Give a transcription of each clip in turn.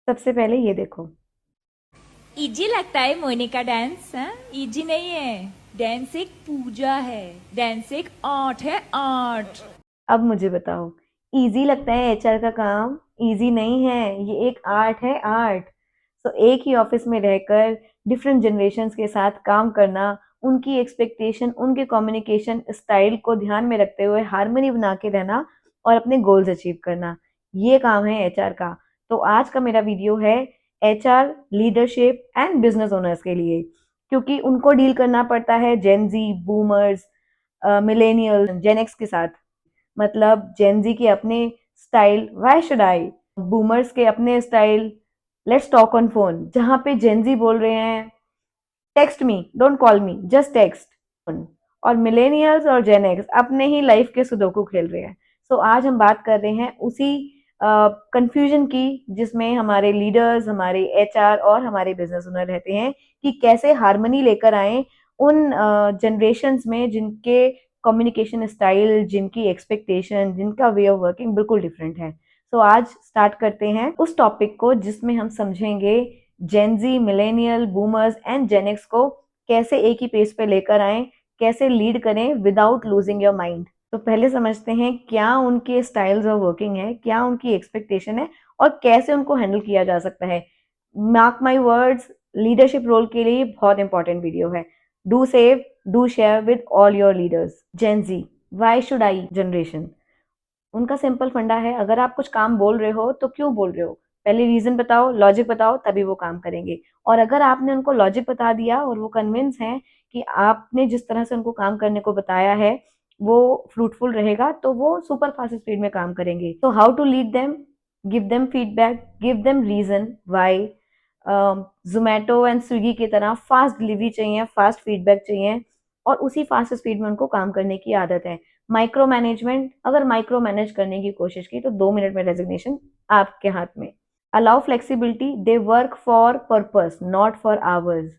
सबसे पहले ये देखो। इजी लगता है मोहिनी का डांस? हाँ, इजी नहीं है। डांस एक पूजा है। डांस एक आर्ट है, आर्ट। अब मुझे बताओ, इजी लगता है एचआर का काम? इजी नहीं है, ये एक आर्ट है, आर्ट। तो एक ही ऑफिस में रहकर डिफरेंट जनरेशन्स के साथ काम करना, उनकी एक्सपेक्टेशन, उनके कम्युनिकेशन स्टाइल को ध्यान में रखते हुए हार्मनी बना के रहना और अपने गोल्स अचीव करना, ये काम है एचआर का। तो आज का मेरा वीडियो है HR leadership and business owners के लिए, क्योंकि उनको डील करना पड़ता है जेनजी, बूमर्स, मिलेनियल, जेनेक्स के साथ। मतलब जेनजी के अपने style, Y should I, boomers के अपने style, let's talk on phone, जहां पे जेनजी बोल रहे हैं text me, don't call me, just text. और मिलेनियल्स और जेन एक्स अपने ही लाइफ के सुडोकू खेल रहे हैं। सो आज हम बात कर रहे हैं उसी कंफ्यूजन की जिसमें हमारे लीडर्स, हमारे एचआर और हमारे बिजनेस ओनर रहते हैं, कि कैसे हार्मनी लेकर आए उन जनरेशन्स में जिनके कम्युनिकेशन स्टाइल, जिनकी एक्सपेक्टेशन, जिनका वे ऑफ वर्किंग बिल्कुल डिफरेंट है। तो आज स्टार्ट करते हैं उस टॉपिक को जिसमें हम समझेंगे Gen Z, millennial, boomers and Gen X को कैसे एक ही पेज पे लेकर आए, कैसे लीड करें विदाउट लूजिंग योर माइंड। तो पहले समझते हैं क्या उनके स्टाइल्स ऑफ वर्किंग है, क्या उनकी एक्सपेक्टेशन है और कैसे उनको हैंडल किया जा सकता है। Mark my words, leadership role के लिए बहुत इंपॉर्टेंट वीडियो है। Do save, do share with all your leaders. Gen Z, why should I generation, उनका सिंपल फंडा है, अगर आप कुछ काम बोल रहे हो तो क्यों बोल रहे हो, पहले रीजन बताओ, लॉजिक बताओ, तभी वो काम करेंगे। और अगर आपने उनको लॉजिक बता दिया और वो कन्विंस हैं कि आपने जिस तरह से उनको काम करने को बताया है वो फ्रूटफुल रहेगा, तो वो सुपर फास्ट स्पीड में काम करेंगे। तो how to lead them, give them feedback, give them reason why. Zomato and Swiggy की तरह फास्ट डिलीवरी चाहिए, फास्ट फीडबैक चाहिए, और उसी फास्ट स्पीड में उनको काम करने की आदत है। माइक्रो मैनेजमेंट, अगर माइक्रो मैनेज करने की कोशिश की तो 2 मिनट में रेजिग्नेशन आपके हाथ में। Allow flexibility, they work for purpose not for hours.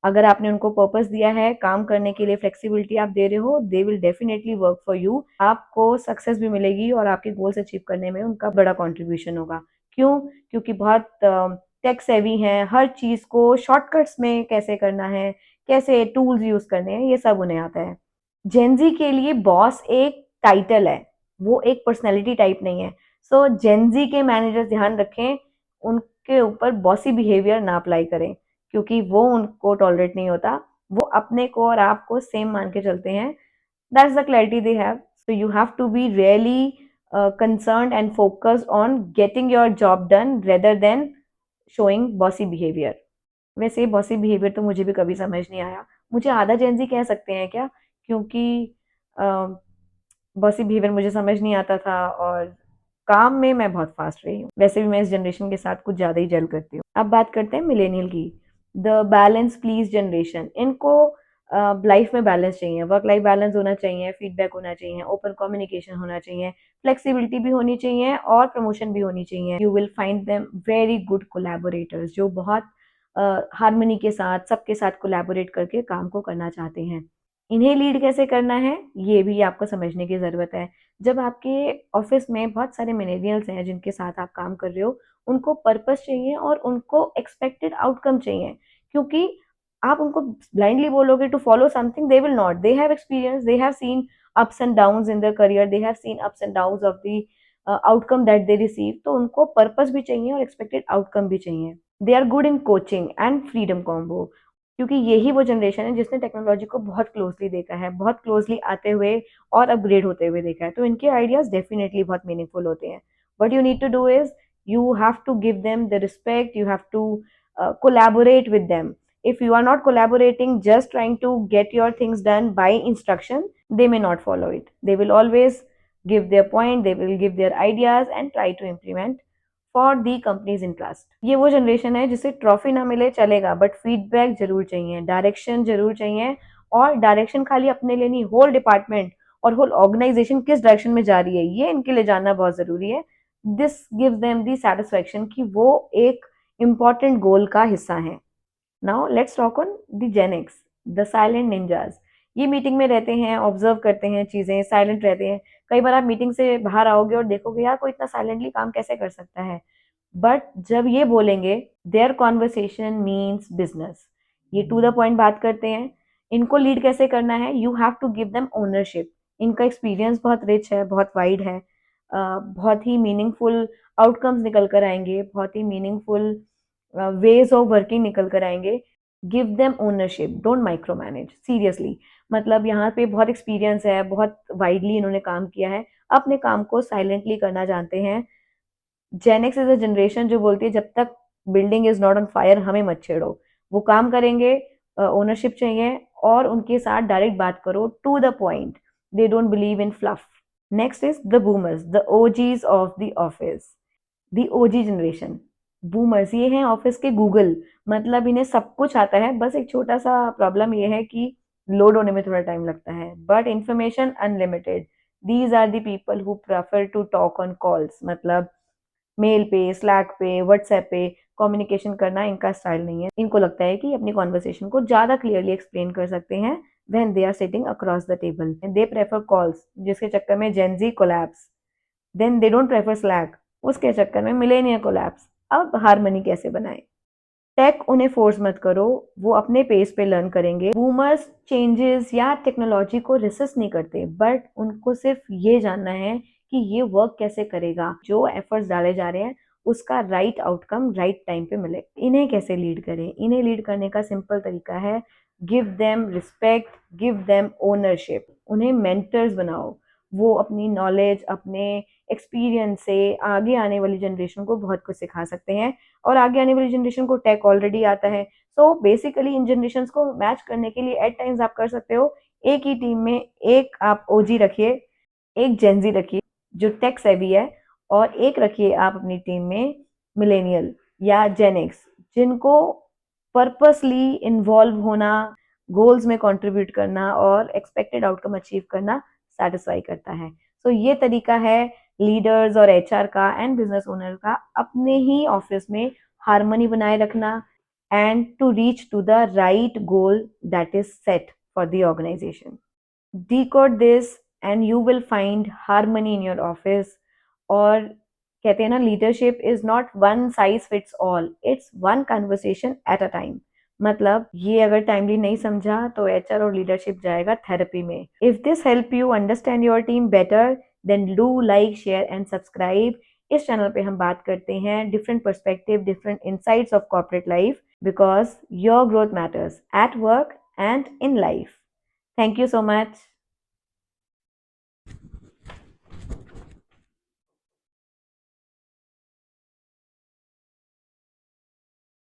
अगर आपने उनको पर्पस दिया है, काम करने के लिए फ्लेक्सिबिलिटी आप दे रहे हो, they will definitely work for you. आपको सक्सेस भी मिलेगी और आपके गोल्स अचीव करने में उनका बड़ा कॉन्ट्रीब्यूशन होगा। क्यों? क्योंकि बहुत टेक सेवी हैं, हर चीज को शॉर्टकट्स में कैसे करना है, कैसे टूल्स यूज करने हैं, ये सब उन्हें आता है। जेनजी के लिए बॉस एक टाइटल है, वो एक पर्सनैलिटी टाइप नहीं है। सो जेनजी के मैनेजर्स ध्यान रखें, उनके ऊपर बॉसी बिहेवियर ना अप्लाई करें, क्योंकि वो उनको टॉलरेट नहीं होता। वो अपने को और आपको सेम मान के चलते हैं। That's the clarity they have. So you have to be really concerned and focused on getting your job done rather than showing bossy behaviour. वैसे बॉसी बिहेवियर तो मुझे भी कभी समझ नहीं आया, मुझे आधा जेनजी कह सकते हैं क्या, क्योंकि बॉसी बिहेवियर मुझे समझ नहीं आता था और काम में मैं बहुत फास्ट रही हूँ। वैसे भी मैं इस जनरेशन के साथ कुछ ज़्यादा ही जेल करती हूँ। अब बात करते हैं मिलेनियल की, द बैलेंस प्लीज जनरेशन। इनको लाइफ में बैलेंस चाहिए, वर्क लाइफ बैलेंस होना चाहिए, फीडबैक होना चाहिए, ओपन कम्युनिकेशन होना चाहिए, फ्लेक्सिबिलिटी भी होनी चाहिए और प्रमोशन भी होनी चाहिए। You will find them very good collaborators, जो बहुत हारमोनी के साथ, सबके साथ कोलैबोरेट करके काम को करना चाहते हैं। इन्हें लीड कैसे करना है, ये भी आपको समझने की ज़रूरत है। जब आपके ऑफिस में बहुत सारे मिलेनियल्स हैं जिनके साथ आप काम कर रहे हो, उनको पर्पस चाहिए और उनको एक्सपेक्टेड आउटकम चाहिए, क्योंकि आप उनको ब्लाइंडली बोलोगे to follow something, they will not. They have experience, they have seen ups and downs in their career, they have seen ups and downs of the outcome that they receive. तो उनको purpose भी चाहिए और expected outcome भी चाहिए। They are good in coaching and freedom combo, क्योंकि यही वो जनरेशन है जिसने टेक्नोलॉजी को बहुत क्लोजली देखा है, बहुत क्लोजली आते हुए और अपग्रेड होते हुए देखा है। तो इनके आइडियाज डेफिनेटली बहुत मीनिंगफुल होते हैं। What you need to do is, you have to give them the respect, you have to collaborate with them. If you are not collaborating, just trying to get your things done by instruction, they may not follow it. They will always give their point, they will give their ideas and try to implement for the companies interest. ये वो generation है जिसे trophy ना मिले चलेगा, but feedback जरूर चाहिए, direction जरूर चाहिए। और डायरेक्शन खाली अपने लिए नहीं, होल डिपार्टमेंट और होल ऑर्गेनाइजेशन किस डायरेक्शन में जा रही है, ये इनके लिए जानना बहुत जरूरी है। This gives them the satisfaction कि वो एक इम्पॉर्टेंट गोल का हिस्सा है। Now let's talk on the Gen X, the silent ninjas. ये मीटिंग में रहते हैं, ऑब्जर्व करते हैं चीजें, साइलेंट रहते हैं। कई बार आप मीटिंग से बाहर आओगे और देखोगे यार कोई इतना साइलेंटली काम कैसे कर सकता है। बट जब ये बोलेंगे देयर कॉन्वर्सेशन मीन्स बिजनेस, ये टू द पॉइंट बात करते हैं। इनको लीड कैसे करना है? You have to give them ownership. इनका एक्सपीरियंस बहुत रिच है, बहुत वाइड है, बहुत ही मीनिंगफुल आउटकम्स निकल कर आएंगे, बहुत ही मीनिंगफुल वेज ऑफ वर्किंग निकल कर आएंगे। Give them ownership, don't micro manage, seriously. मतलब यहाँ पे बहुत एक्सपीरियंस है, बहुत वाइडली इन्होंने काम किया है, अपने काम को साइलेंटली करना जानते हैं। जेनेक्स इज अ जनरेशन जो बोलती है जब तक building is not on fire हमें मत छेड़ो। वो काम करेंगे, ओनरशिप चाहिए, और उनके साथ डायरेक्ट बात करो, to the point. They don't believe in fluff. Next is the boomers, the OGs of the office, the OG generation. Boomers ये हैं ऑफिस के गूगल, मतलब इन्हें सब कुछ आता है, बस एक छोटा सा प्रॉब्लम ये है कि लोड होने में थोड़ा टाइम लगता है, but information unlimited. These are the people who prefer to talk on calls, मतलब मेल पे, स्लैक पे, व्हाट्सएप पे कम्युनिकेशन करना इनका स्टाइल नहीं है। इनको लगता है कि अपनी कॉन्वर्सेशन को ज़्यादा क्लियरली एक्सप्लेन कर सकते हैं when they are sitting across the table. They prefer calls, जिसके चक्कर में Gen Z collapse. Then they don't prefer Slack, उसके चक्कर में मिलेनियर कोलैप्स। अब हारमनी कैसे बनाएं? टेक उन्हें फोर्स मत करो, वो अपने पेस पे लर्न करेंगे। बूमर्स चेंजेस या टेक्नोलॉजी को रेसिस्ट नहीं करते, बट उनको सिर्फ ये जानना है कि ये वर्क कैसे करेगा, जो एफर्ट्स डाले जा रहे हैं उसका राइट आउटकम राइट टाइम पे मिले। इन्हें कैसे लीड करें? इन्हें लीड करने का सिंपल तरीका है, give them respect, give them ownership. उन्हें मेंटर्स बनाओ, वो अपनी नॉलेज, अपने एक्सपीरियंस से आगे आने वाली जनरेशन को बहुत कुछ सिखा सकते हैं, और आगे आने वाली जनरेशन को टेक ऑलरेडी आता है। सो बेसिकली इन जनरेशन को मैच करने के लिए एट टाइम्स आप कर सकते हो, एक ही टीम में एक आप ओजी रखिए, एक जेनजी रखिए जो टेक सेवी है, और एक रखिए आप अपनी टीम में मिलेनियल या जेनेक्स, जिनको पर्पसली इन्वॉल्व होना, गोल्स में कंट्रीब्यूट करना और एक्सपेक्टेड आउटकम अचीव करना सेटिस्फाई करता है। सो ये तरीका है लीडर्स और एचआर का एंड बिजनेस ओनर का अपने ही ऑफिस में हारमोनी बनाए रखना, and to reach to the right goal that is set for the organisation. decode this and you will find harmony in your office। और कहते हैं ना, leadership is not one size fits all, it's one conversation at a time. मतलब ये अगर timely नहीं समझा तो एचआर और लीडरशिप जाएगा थेरेपी में। If this help you understand your team better, then do like, share and subscribe. इस चैनल पे हम बात करते हैं different perspective, different insights of corporate life, because your growth matters at work and in life. Thank you so much.